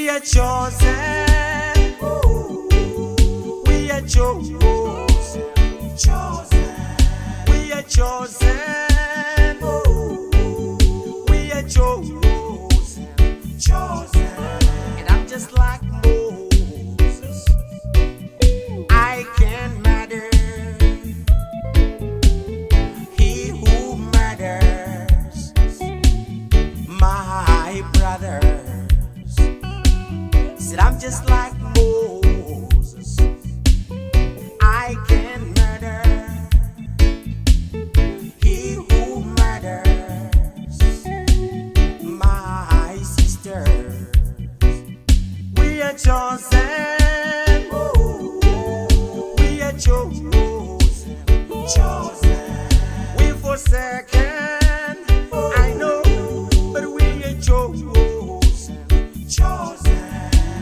We are chosen. We are chosen. We are chosen. We are chosen. And I'm just like Moses. I can matter. He who matters, my brothers. Said I'm just like Moses. I can matter. He who matters, my sisters. We are chosen. We are chosen. We forsaken. I know, but we are chosen.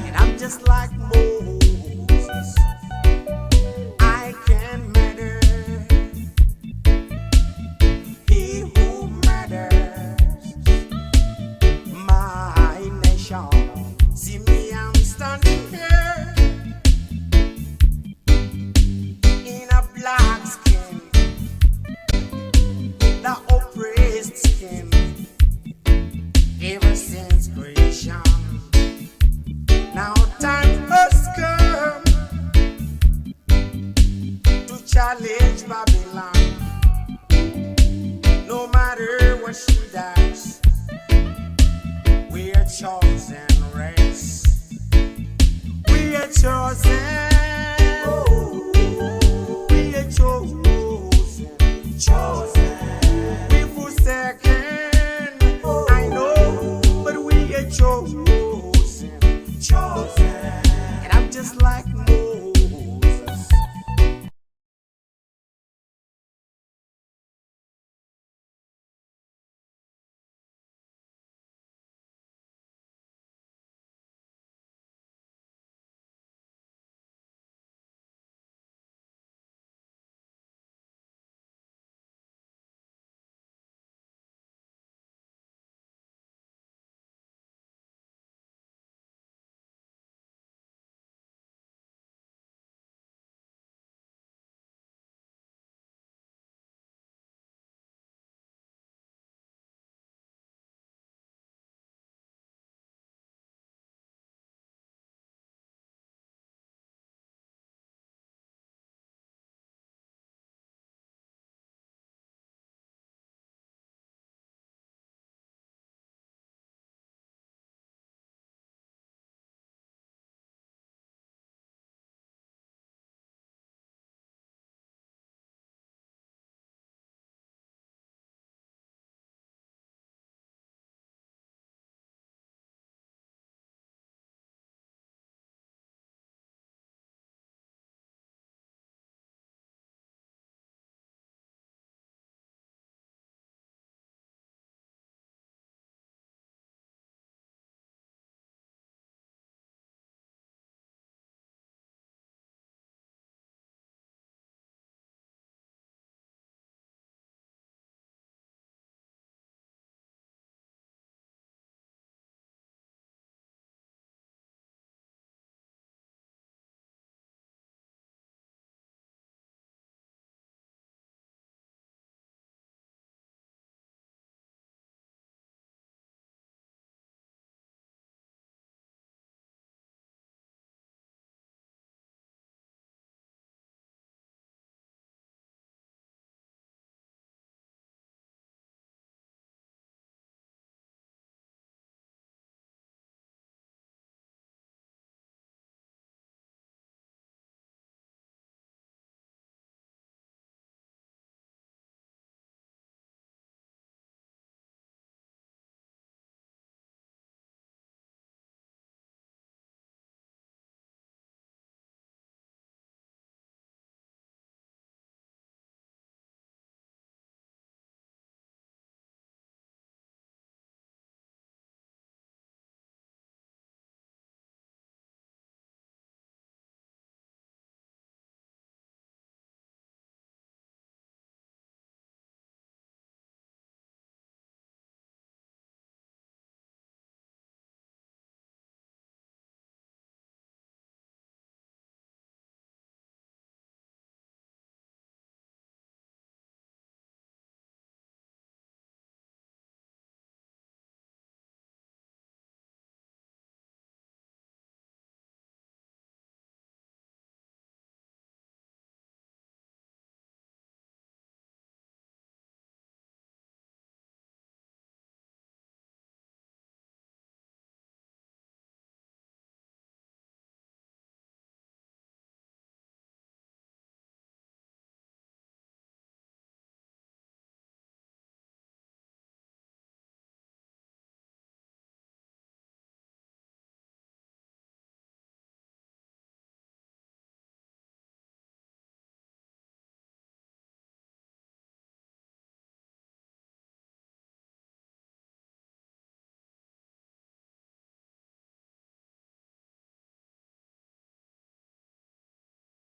And I'm just like Moses. I can matter. He who matters, my nation. See me, I'm standing here in a black skin, the oppressed skin, ever since creation. Now time has come to challenge Babylon. No matter what she does, we are chosen race. We are chosen.